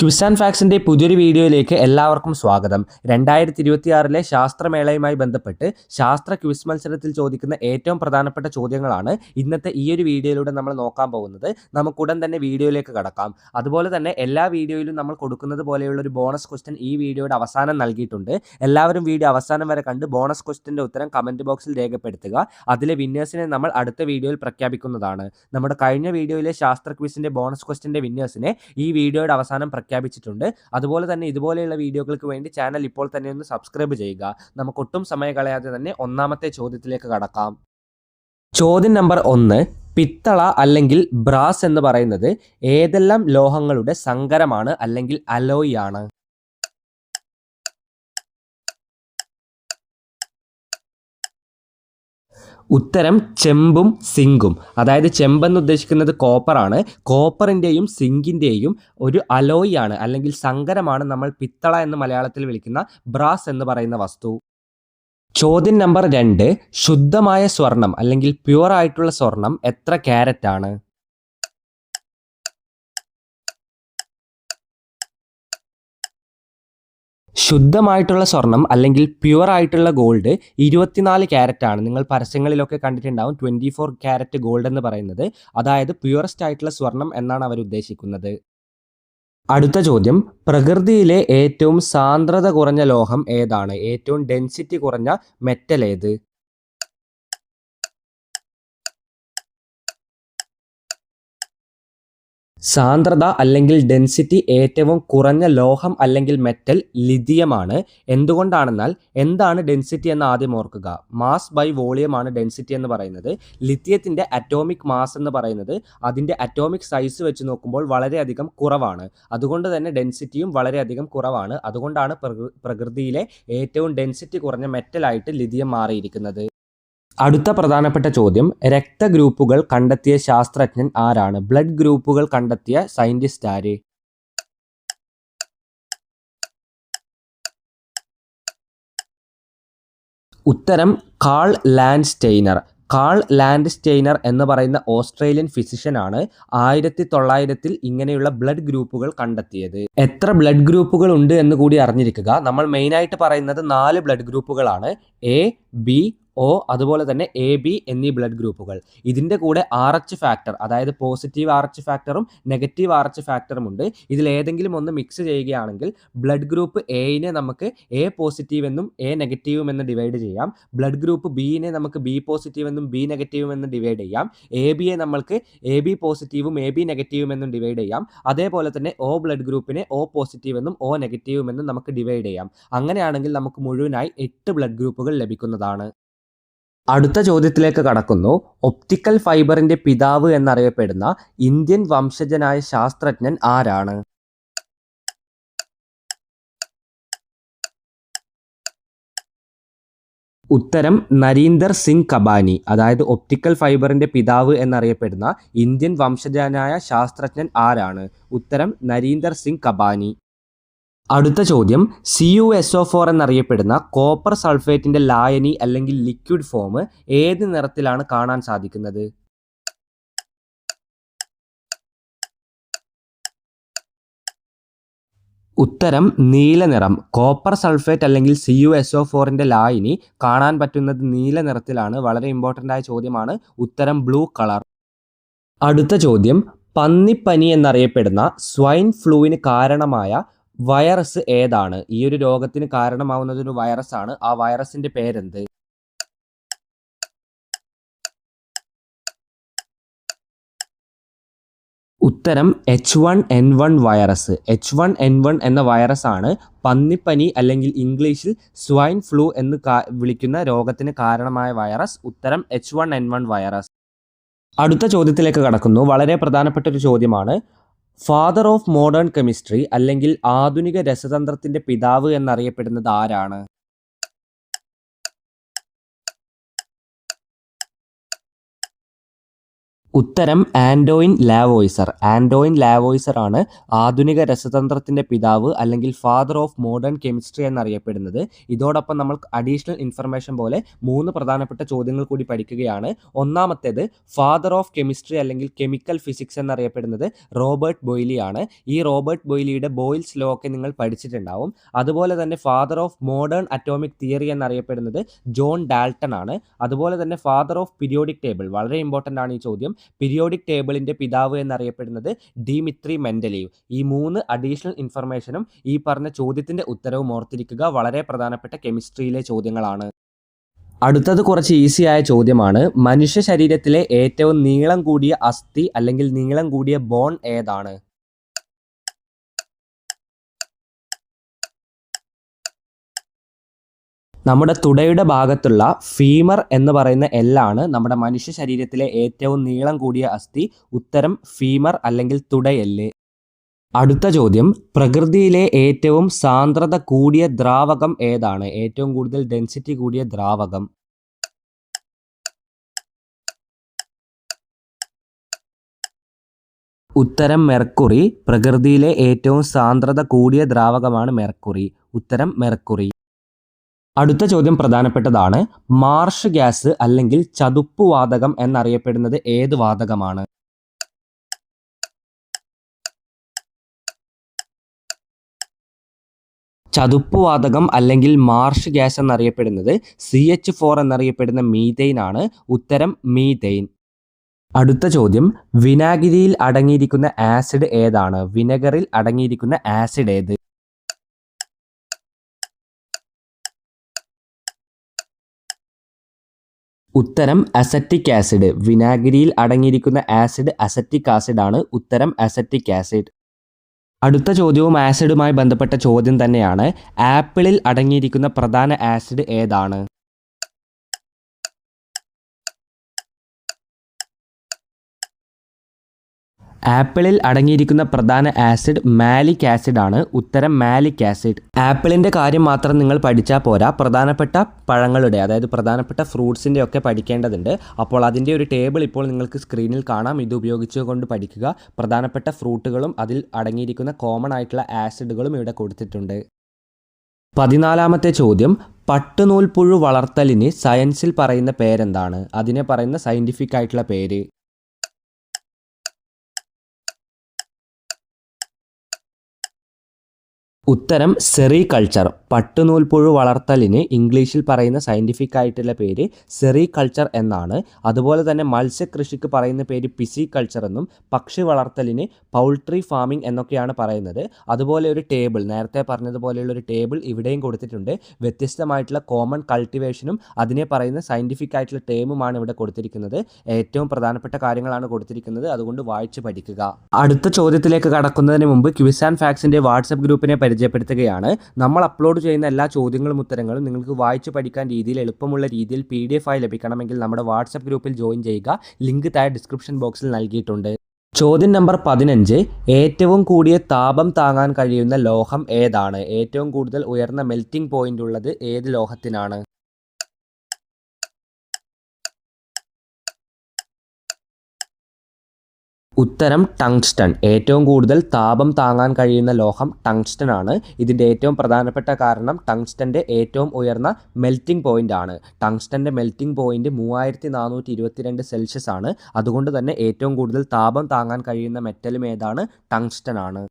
Quiz and ഫാക്സിൻ്റെ പുതിയൊരു വീഡിയോയിലേക്ക് എല്ലാവർക്കും സ്വാഗതം. 2026 ശാസ്ത്രമേളയുമായി ബന്ധപ്പെട്ട് ശാസ്ത്ര ക്വിസ് മത്സരത്തിൽ ചോദിക്കുന്ന ഏറ്റവും പ്രധാനപ്പെട്ട ചോദ്യങ്ങളാണ് ഇന്നത്തെ ഈ ഒരു വീഡിയോയിലൂടെ നമ്മൾ നോക്കാൻ പോകുന്നത്. നമുക്കുടൻ തന്നെ വീഡിയോയിലേക്ക് കടക്കാം. അതുപോലെ തന്നെ എല്ലാ വീഡിയോയിലും നമ്മൾ കൊടുക്കുന്നത് പോലെയുള്ള ഒരു ബോണസ് ക്വസ്റ്റ്യൻ ഈ വീഡിയോയുടെ അവസാനം നൽകിയിട്ടുണ്ട്. എല്ലാവരും വീഡിയോ അവസാനം വരെ കണ്ട് ബോണസ് ക്വസ്റ്റ്യൻ്റെ ഉത്തരം കമൻറ്റ് ബോക്സിൽ രേഖപ്പെടുത്തുക. അതിലെ വിന്നേഴ്സിനെ നമ്മൾ അടുത്ത വീഡിയോയിൽ പ്രഖ്യാപിക്കുന്നതാണ്. നമ്മുടെ കഴിഞ്ഞ വീഡിയോയിലെ ശാസ്ത്ര ക്വിസിൻ്റെ ബോണസ് ക്വസ്റ്റ്യൻ്റെ വിന്നേഴ്സിനെ ഈ വീഡിയോയുടെ അവസാനം പ്രഖ്യാപിച്ചിട്ടുണ്ട്. അതുപോലെ തന്നെ ഇതുപോലെയുള്ള വീഡിയോകൾക്ക് വേണ്ടി ചാനൽ ഇപ്പോൾ തന്നെ ഒന്ന് സബ്സ്ക്രൈബ് ചെയ്യുക. നമുക്കൊട്ടും സമയം കളയാതെ തന്നെ ഒന്നാമത്തെ ചോദ്യത്തിലേക്ക് കടക്കാം. ചോദ്യം നമ്പർ 1. പിത്തള അല്ലെങ്കിൽ ബ്രാസ് എന്ന് പറയുന്നത് ഏതെല്ലാം ലോഹങ്ങളുടെ സങ്കരമാണ് അല്ലെങ്കിൽ അലോയ് ആണ്? ഉത്തരം ചെമ്പും സിങ്കും. അതായത് ചെമ്പെന്ന് ഉദ്ദേശിക്കുന്നത് കോപ്പറാണ്. കോപ്പറിൻ്റെയും സിങ്കിൻ്റെയും ഒരു അലോയ് ആണ് അല്ലെങ്കിൽ സങ്കരമാണ് നമ്മൾ പിത്തള എന്ന് മലയാളത്തിൽ വിളിക്കുന്ന ബ്രാസ് എന്ന് പറയുന്ന വസ്തു. ചോദ്യം നമ്പർ 2. ശുദ്ധമായ സ്വർണം അല്ലെങ്കിൽ പ്യുവർ ആയിട്ടുള്ള സ്വർണം എത്ര ക്യാരറ്റ് ആണ്? ശുദ്ധമായിട്ടുള്ള സ്വർണം അല്ലെങ്കിൽ പ്യുവർ ആയിട്ടുള്ള ഗോൾഡ് 24 ക്യാരറ്റ് ആണ്. നിങ്ങൾ പരസ്യങ്ങളിലൊക്കെ കണ്ടിട്ടുണ്ടാവും 24 ക്യാരറ്റ് ഗോൾഡ് എന്ന് പറയുന്നത്. അതായത് പ്യുവറസ്റ്റ് ആയിട്ടുള്ള സ്വർണം എന്നാണ് അവർ ഉദ്ദേശിക്കുന്നത്. അടുത്ത ചോദ്യം, പ്രകൃതിയിലെ ഏറ്റവും സാന്ദ്രത കുറഞ്ഞ ലോഹം ഏതാണ്? ഏറ്റവും ഡെൻസിറ്റി കുറഞ്ഞ മെറ്റൽ ഏത്? സാന്ദ്രത അല്ലെങ്കിൽ ഡെൻസിറ്റി ഏറ്റവും കുറഞ്ഞ ലോഹം അല്ലെങ്കിൽ മെറ്റൽ ലിഥിയമാണ്. എന്തുകൊണ്ടാണെന്നാൽ എന്താണ് ഡെൻസിറ്റി എന്ന് ആദ്യം ഓർക്കുക. മാസ് ബൈ വോളിയം ആണ് ഡെൻസിറ്റി എന്ന് പറയുന്നത്. ലിഥിയത്തിൻ്റെ അറ്റോമിക് മാസ് എന്ന് പറയുന്നത് അതിൻ്റെ അറ്റോമിക് സൈസ് വെച്ച് നോക്കുമ്പോൾ വളരെയധികം കുറവാണ്. അതുകൊണ്ട് തന്നെ ഡെൻസിറ്റിയും വളരെയധികം കുറവാണ്. അതുകൊണ്ടാണ് പ്രകൃതിയിലെ ഏറ്റവും ഡെൻസിറ്റി കുറഞ്ഞ മെറ്റലായിട്ട് ലിഥിയം മാറിയിരിക്കുന്നത്. അടുത്ത പ്രധാനപ്പെട്ട ചോദ്യം, രക്തഗ്രൂപ്പുകൾ കണ്ടെത്തിയ ശാസ്ത്രജ്ഞൻ ആരാണ്? ബ്ലഡ് ഗ്രൂപ്പുകൾ കണ്ടെത്തിയ സയന്റിസ്റ്റ് ആര്? ഉത്തരം കാൾ ലാൻഡ്സ്റ്റെയ്നർ. കാൾ ലാൻഡ്സ്റ്റെയ്നർ എന്ന് പറയുന്ന ഓസ്ട്രേലിയൻ ഫിസിഷ്യനാണ് 1900 ഇങ്ങനെയുള്ള ബ്ലഡ് ഗ്രൂപ്പുകൾ കണ്ടെത്തിയത്. എത്ര ബ്ലഡ് ഗ്രൂപ്പുകൾ ഉണ്ട് എന്ന് കൂടി അറിഞ്ഞിരിക്കുക. നമ്മൾ മെയിനായിട്ട് പറയുന്നത് 4 ബ്ലഡ് ഗ്രൂപ്പുകളാണ്. എ, ബി, ഒ, അതുപോലെ തന്നെ എ, ബി എന്നീ ബ്ലഡ് ഗ്രൂപ്പുകൾ. ഇതിൻ്റെ കൂടെ RH ഫാക്ടർ, അതായത് പോസിറ്റീവ് RH ഫാക്ടറും നെഗറ്റീവ് RH ഫാക്ടറും ഉണ്ട്. ഇതിലേതെങ്കിലും ഒന്ന് മിക്സ് ചെയ്യുകയാണെങ്കിൽ ബ്ലഡ് ഗ്രൂപ്പ് എയിനെ നമുക്ക് എ പോസിറ്റീവ് എന്നും എ നെഗറ്റീവും എന്ന് ഡിവൈഡ് ചെയ്യാം. ബ്ലഡ് ഗ്രൂപ്പ് ബിയിനെ നമുക്ക് ബി പോസിറ്റീവ് എന്നും ബി നെഗറ്റീവും എന്ന് ഡിവൈഡ് ചെയ്യാം. എ ബിയെ നമ്മൾക്ക് എ ബി പോസിറ്റീവും എ ബി നെഗറ്റീവും എന്നും ഡിവൈഡ് ചെയ്യാം. അതേപോലെ തന്നെ ഒ ബ്ലഡ് ഗ്രൂപ്പിനെ ഒ പോസിറ്റീവ് എന്നും ഒ നെഗറ്റീവും എന്നും നമുക്ക് ഡിവൈഡ് ചെയ്യാം. അങ്ങനെയാണെങ്കിൽ നമുക്ക് മുഴുവനായി 8 ബ്ലഡ് ഗ്രൂപ്പുകൾ ലഭിക്കുന്നതാണ്. അടുത്ത ചോദ്യത്തിലേക്ക് കടക്കുന്നു. ഒപ്റ്റിക്കൽ ഫൈബറിന്റെ പിതാവ് എന്നറിയപ്പെടുന്ന ഇന്ത്യൻ വംശജനായ ശാസ്ത്രജ്ഞൻ ആരാണ്? ഉത്തരം നരീന്ദർ സിംഗ് കബാനി. അതായത് ഒപ്റ്റിക്കൽ ഫൈബറിന്റെ പിതാവ് എന്നറിയപ്പെടുന്ന ഇന്ത്യൻ വംശജനായ ശാസ്ത്രജ്ഞൻ ആരാണ്? ഉത്തരം നരീന്ദർ സിംഗ് കബാനി. അടുത്ത ചോദ്യം, CuSO4 എന്നറിയപ്പെടുന്ന കോപ്പർ സൾഫേറ്റിന്റെ ലായനി അല്ലെങ്കിൽ ലിക്വിഡ് ഫോം ഏത് നിറത്തിലാണ് കാണാൻ സാധിക്കുന്നത്? ഉത്തരം നീല നിറം. കോപ്പർ സൾഫേറ്റ് അല്ലെങ്കിൽ CuSO4ന്റെ ലായനി കാണാൻ പറ്റുന്നത് നീല നിറത്തിലാണ്. വളരെ ഇമ്പോർട്ടൻ്റ് ആയ ചോദ്യമാണ്. ഉത്തരം ബ്ലൂ കളർ. അടുത്ത ചോദ്യം, പന്നിപ്പനി എന്നറിയപ്പെടുന്ന സ്വൈൻ ഫ്ലൂവിന് കാരണമായ വൈറസ് ഏതാണ്? ഈ ഒരു രോഗത്തിന് കാരണമാവുന്നത് ഒരു വൈറസ് ആണ്. ആ വൈറസിന്റെ പേരെന്ത്? ഉത്തരം H1N1 വൈറസ്. H1N1 എന്ന വൈറസ് ആണ് പന്നിപ്പനി അല്ലെങ്കിൽ ഇംഗ്ലീഷിൽ സ്വൈൻ ഫ്ലൂ എന്ന് വിളിക്കുന്ന രോഗത്തിന് കാരണമായ വൈറസ്. ഉത്തരം H1N1 വൈറസ്. അടുത്ത ചോദ്യത്തിലേക്ക് കടക്കുന്നു. വളരെ പ്രധാനപ്പെട്ട ഒരു ചോദ്യമാണ്. ഫാദർ ഓഫ് മോഡേൺ കെമിസ്ട്രി അല്ലെങ്കിൽ ആധുനിക രസതന്ത്രത്തിന്റെ പിതാവ് എന്നറിയപ്പെടുന്നത് ആരാണ്? ഉത്തരം ആൻഡോയിൻ ലാവോയിസർ. ആൻഡോയിൻ ലാവോയിസർ ആണ് ആധുനിക രസതന്ത്രത്തിൻ്റെ പിതാവ് അല്ലെങ്കിൽ ഫാദർ ഓഫ് മോഡേൺ കെമിസ്ട്രി എന്നറിയപ്പെടുന്നത്. ഇതോടൊപ്പം നമ്മൾ അഡീഷണൽ ഇൻഫർമേഷൻ പോലെ 3 പ്രധാനപ്പെട്ട ചോദ്യങ്ങൾ കൂടി പഠിക്കുകയാണ്. ഒന്നാമത്തേത് ഫാദർ ഓഫ് കെമിസ്ട്രി അല്ലെങ്കിൽ കെമിക്കൽ ഫിസിക്സ് എന്നറിയപ്പെടുന്നത് റോബർട്ട് ബോയ്ലി ആണ്. ഈ റോബർട്ട് ബോയ്ലിയുടെ ബോയിൽസ് ലോ ഒക്കെ നിങ്ങൾ പഠിച്ചിട്ടുണ്ടാവും. അതുപോലെ തന്നെ father of modern atomic theory എന്നറിയപ്പെടുന്നത് ജോൺ ഡാൽട്ടൺ ആണ്. അതുപോലെ തന്നെ ഫാദർ ഓഫ് പീരിയോഡിക് ടേബിൾ, വളരെ ഇമ്പോർട്ടൻ്റ് ആണ് ഈ ചോദ്യം. പീരിയോഡിക് ടേബിളിൻ്റെ പിതാവ് എന്നറിയപ്പെടുന്നത് ഡിമിത്രി മെൻഡലീവ്. ഈ 3 അഡീഷണൽ ഇൻഫർമേഷനും ഈ പറഞ്ഞ ചോദ്യത്തിൻ്റെ ഉത്തരവും ഓർത്തിരിക്കുക. വളരെ പ്രധാനപ്പെട്ട കെമിസ്ട്രിയിലെ ചോദ്യങ്ങളാണ്. അടുത്തത് കുറച്ച് ഈസിയായ ചോദ്യമാണ്. മനുഷ്യ ശരീരത്തിലെ ഏറ്റവും നീളം കൂടിയ അസ്ഥി അല്ലെങ്കിൽ നീളം കൂടിയ ബോൺ ഏതാണ്? നമ്മുടെ തുടയുടെ ഭാഗത്തുള്ള ഫീമർ എന്ന് പറയുന്ന എല്ലാണ് നമ്മുടെ മനുഷ്യ ശരീരത്തിലെ ഏറ്റവും നീളം കൂടിയ അസ്ഥി. ഉത്തരം ഫീമർ അല്ലെങ്കിൽ തുടയെല്ല്. അടുത്ത ചോദ്യം, പ്രകൃതിയിലെ ഏറ്റവും സാന്ദ്രത കൂടിയ ദ്രാവകം ഏതാണ്? ഏറ്റവും കൂടുതൽ ഡെൻസിറ്റി കൂടിയ ദ്രാവകം. ഉത്തരം മെർക്കുറി. പ്രകൃതിയിലെ ഏറ്റവും സാന്ദ്രത കൂടിയ ദ്രാവകമാണ് മെർക്കുറി. ഉത്തരം മെർക്കുറി. അടുത്ത ചോദ്യം പ്രധാനപ്പെട്ടതാണ്. മാർഷ് ഗ്യാസ് അല്ലെങ്കിൽ ചതുപ്പ് വാതകം എന്നറിയപ്പെടുന്നത് ഏത് വാതകമാണ്? ചതുപ്പ് വാതകം അല്ലെങ്കിൽ മാർഷ് ഗ്യാസ് എന്നറിയപ്പെടുന്നത് CH4 എന്നറിയപ്പെടുന്ന മീഥെയ്ൻ ആണ്. ഉത്തരം മീഥെയ്ൻ. അടുത്ത ചോദ്യം, വിനാഗിരിയിൽ അടങ്ങിയിരിക്കുന്ന ആസിഡ് ഏതാണ്? വിനെഗറിൽ അടങ്ങിയിരിക്കുന്ന ആസിഡ് ഏത്? ഉത്തരം അസറ്റിക് ആസിഡ്. വിനാഗിരിയിൽ അടങ്ങിയിരിക്കുന്ന ആസിഡ് അസറ്റിക് ആസിഡ് ആണ്. ഉത്തരം അസറ്റിക് ആസിഡ്. അടുത്ത ചോദ്യവും ആസിഡുമായി ബന്ധപ്പെട്ട ചോദ്യം തന്നെയാണ്. ആപ്പിളിൽ അടങ്ങിയിരിക്കുന്ന പ്രധാന ആസിഡ് ഏതാണ്? ആപ്പിളിൽ അടങ്ങിയിരിക്കുന്ന പ്രധാന ആസിഡ് മാലിക് ആസിഡ് ആണ്. ഉത്തരം മാലിക് ആസിഡ്. ആപ്പിളിൻ്റെ കാര്യം മാത്രം നിങ്ങൾ പഠിച്ചാൽ പോരാ, പ്രധാനപ്പെട്ട പഴങ്ങളുടെ അതായത് പ്രധാനപ്പെട്ട ഫ്രൂട്ട്സിൻ്റെ ഒക്കെ പഠിക്കേണ്ടതുണ്ട്. അപ്പോൾ അതിൻ്റെ ഒരു ടേബിൾ ഇപ്പോൾ നിങ്ങൾക്ക് സ്ക്രീനിൽ കാണാം. ഇത് ഉപയോഗിച്ചുകൊണ്ട് പഠിക്കുക. പ്രധാനപ്പെട്ട ഫ്രൂട്ടുകളും അതിൽ അടങ്ങിയിരിക്കുന്ന കോമൺ ആയിട്ടുള്ള ആസിഡുകളും ഇവിടെ കൊടുത്തിട്ടുണ്ട്. 14ാമത്തെ ചോദ്യം, പട്ടുനൂൽപ്പുഴു വളർത്തലിന് സയൻസിൽ പറയുന്ന പേരെന്താണ്? അതിനെ പറയുന്ന സയൻറ്റിഫിക് ആയിട്ടുള്ള പേര്. ഉത്തരം സെറികൾച്ചർ. പട്ടുനൂൽപ്പുഴു വളർത്തലിന് ഇംഗ്ലീഷിൽ പറയുന്ന സയൻറ്റിഫിക് ആയിട്ടുള്ള പേര് സെറികൾച്ചർ എന്നാണ്. അതുപോലെ തന്നെ മത്സ്യകൃഷിക്ക് പറയുന്ന പേര് പിസികൾച്ചർ എന്നും പക്ഷി വളർത്തലിന് പൗൾട്രി ഫാമിംഗ് എന്നൊക്കെയാണ് പറയുന്നത്. അതുപോലെ ഒരു ടേബിൾ, നേരത്തെ പറഞ്ഞതുപോലെയുള്ള ഒരു ടേബിൾ ഇവിടെയും കൊടുത്തിട്ടുണ്ട്. വ്യത്യസ്തമായിട്ടുള്ള കോമൺ കൾട്ടിവേഷനും അതിനെ പറയുന്ന സയൻറ്റിഫിക് ആയിട്ടുള്ള ടേമുമാണ് ഇവിടെ കൊടുത്തിരിക്കുന്നത്. ഏറ്റവും പ്രധാനപ്പെട്ട കാര്യങ്ങളാണ് കൊടുത്തിരിക്കുന്നത്. അതുകൊണ്ട് വായിച്ച് പഠിക്കുക. അടുത്ത ചോദ്യത്തിലേക്ക് കടക്കുന്നതിന് മുമ്പ് ക്വിസ് ആൻഡ് ഫാക്ട്സിൻ്റെ വാട്സപ്പ് ഗ്രൂപ്പിനെ പരിചയപ്പെടുത്തുകയാണ്. നമ്മൾ അപ്ലോഡ് ചെയ്യുന്ന എല്ലാ ചോദ്യങ്ങളും ഉത്തരങ്ങളും നിങ്ങൾക്ക് വായിച്ച് പഠിക്കാൻ രീതിയിൽ എളുപ്പമുള്ള രീതിയിൽ PDF ആയി ലഭിക്കണമെങ്കിൽ നമ്മുടെ വാട്സപ്പ് ഗ്രൂപ്പിൽ ജോയിൻ ചെയ്യുക. ലിങ്ക് താഴെ ഡിസ്ക്രിപ്ഷൻ ബോക്സിൽ നൽകിയിട്ടുണ്ട്. ചോദ്യം നമ്പർ 15, ഏറ്റവും കൂടിയ താപം താങ്ങാൻ കഴിയുന്ന ലോഹം ഏതാണ്? ഏറ്റവും കൂടുതൽ ഉയർന്ന മെൽറ്റിംഗ് പോയിന്റ് ഉള്ളത് ഏത് ലോഹത്തിനാണ്? ഉത്തരം ടങ്സ്റ്റൺ. ഏറ്റവും കൂടുതൽ താപം താങ്ങാൻ കഴിയുന്ന ലോഹം ടങ്സ്റ്റൺ ആണ്. ഇതിൻ്റെ ഏറ്റവും പ്രധാനപ്പെട്ട കാരണം ടങ്സ്റ്റൻ്റെ ഏറ്റവും ഉയർന്ന മെൽറ്റിംഗ് പോയിൻ്റ് ആണ്. ടങ്സ്റ്റൻ്റെ മെൽറ്റിംഗ് പോയിൻ്റ് 3422 സെൽഷ്യസ് ആണ്. അതുകൊണ്ട് തന്നെ ഏറ്റവും കൂടുതൽ താപം താങ്ങാൻ കഴിയുന്ന മെറ്റലും ഏതാണ്? ടങ്സ്റ്റൺ ആണ്.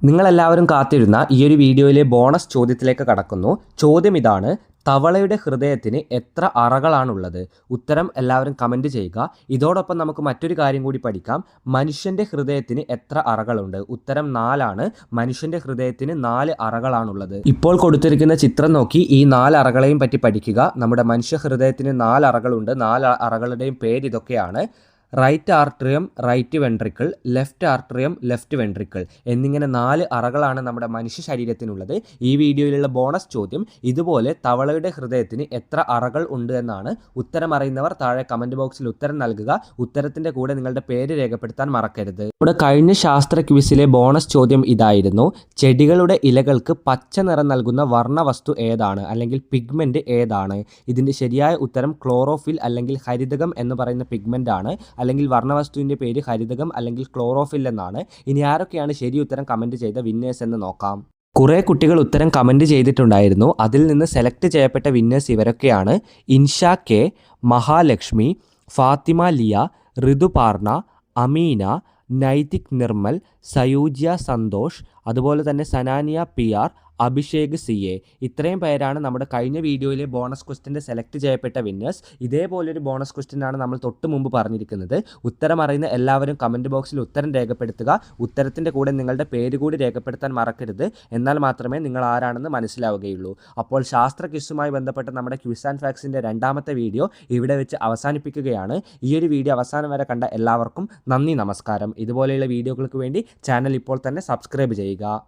നിങ്ങളെല്ലാവരും കാത്തിരുന്ന ഈ ഒരു വീഡിയോയിലെ ബോണസ് ചോദ്യത്തിലേക്ക് കടക്കുന്നു. ചോദ്യം ഇതാണ്, തവളയുടെ ഹൃദയത്തിന് എത്ര അറകളാണുള്ളത്? ഉത്തരം എല്ലാവരും കമൻറ്റ് ചെയ്യുക. ഇതോടൊപ്പം നമുക്ക് മറ്റൊരു കാര്യം കൂടി പഠിക്കാം. മനുഷ്യൻ്റെ ഹൃദയത്തിന് എത്ര അറകളുണ്ട്? ഉത്തരം 4 ആണ്. മനുഷ്യൻ്റെ ഹൃദയത്തിന് 4 അറകളാണുള്ളത്. ഇപ്പോൾ കൊടുത്തിരിക്കുന്ന ചിത്രം നോക്കി ഈ 4 അറകളെയും പറ്റി പഠിക്കുക. നമ്മുടെ മനുഷ്യ ഹൃദയത്തിന് 4 അറകളുണ്ട്. 4 അറകളുടെയും പേര് ഇതൊക്കെയാണ്: right atrium, right ventricle, left atrium, left ventricle എന്നിങ്ങനെ 4 അറകളാണ് നമ്മുടെ മനുഷ്യ ശരീരത്തിനുള്ളത്. ഈ വീഡിയോയിലുള്ള ബോണസ് ചോദ്യം ഇതുപോലെ തവളയുടെ ഹൃദയത്തിന് എത്ര അറകൾ ഉണ്ട് എന്നാണ്. ഉത്തരം അറിയുന്നവർ താഴെ കമൻറ്റ് ബോക്സിൽ ഉത്തരം നൽകുക. ഉത്തരത്തിൻ്റെ കൂടെ നിങ്ങളുടെ പേര് രേഖപ്പെടുത്താൻ മറക്കരുത്. നമ്മുടെ കഴിഞ്ഞ ശാസ്ത്ര ക്വിസിലെ ബോണസ് ചോദ്യം ഇതായിരുന്നു: ചെടികളുടെ ഇലകൾക്ക് പച്ച നിറം നൽകുന്ന വർണ്ണവസ്തു ഏതാണ് അല്ലെങ്കിൽ പിഗ്മെൻറ്റ് ഏതാണ്? ഇതിൻ്റെ ശരിയായ ഉത്തരം ക്ലോറോഫിൽ അല്ലെങ്കിൽ ഹരിതകം എന്ന് പറയുന്ന പിഗ്മെൻ്റ് ആണ്. അല്ലെങ്കിൽ വർണ്ണവസ്തുവിൻ്റെ പേര് ഹരിതകം അല്ലെങ്കിൽ ക്ലോറോഫിൽ എന്നാണ്. ഇനി ആരൊക്കെയാണ് ശരി ഉത്തരം കമൻറ്റ് ചെയ്ത വിന്നേഴ്സ് എന്ന് നോക്കാം. കുറേ കുട്ടികൾ ഉത്തരം കമൻറ്റ് ചെയ്തിട്ടുണ്ടായിരുന്നു. അതിൽ നിന്ന് സെലക്ട് ചെയ്യപ്പെട്ട വിന്നേഴ്സ് ഇവരൊക്കെയാണ്: ഇൻഷ കെ, മഹാലക്ഷ്മി, ഫാത്തിമ ലിയ, ഋതുപാർണ, അമീന, നൈതിക് നിർമ്മൽ, സയൂജ്യ സന്തോഷ്, അതുപോലെ തന്നെ Sanania P R, Abhishek C A. ഇത്രയും പേരാണ് നമ്മുടെ കഴിഞ്ഞ വീഡിയോയിലെ ബോണസ് ക്വസ്റ്റിൻ്റെ സെലക്ട് ചെയ്യപ്പെട്ട വിന്നേഴ്സ്. ഇതേപോലൊരു ബോണസ് ക്വസ്റ്റിനാണ് നമ്മൾ തൊട്ട് മുമ്പ് പറഞ്ഞിരിക്കുന്നത്. ഉത്തരം അറിയുന്ന എല്ലാവരും കമൻറ്റ് ബോക്സിൽ ഉത്തരം രേഖപ്പെടുത്തുക. ഉത്തരത്തിൻ്റെ കൂടെ നിങ്ങളുടെ പേര് കൂടി രേഖപ്പെടുത്താൻ മറക്കരുത്. എന്നാൽ മാത്രമേ നിങ്ങൾ ആരാണെന്ന് മനസ്സിലാവുകയുള്ളൂ. അപ്പോൾ ശാസ്ത്ര ക്വിസുമായി ബന്ധപ്പെട്ട നമ്മുടെ ക്വിസ് ആൻഡ് ഫാക്സിൻ്റെ രണ്ടാമത്തെ വീഡിയോ ഇവിടെ വെച്ച് അവസാനിപ്പിക്കുകയാണ്. ഈ ഒരു വീഡിയോ അവസാനം വരെ കണ്ട എല്ലാവർക്കും നന്ദി, നമസ്കാരം. ഇതുപോലെയുള്ള വീഡിയോകൾക്ക് വേണ്ടി ചാനൽ ഇപ്പോൾ തന്നെ സബ്സ്ക്രൈബ് ചെയ്യുക.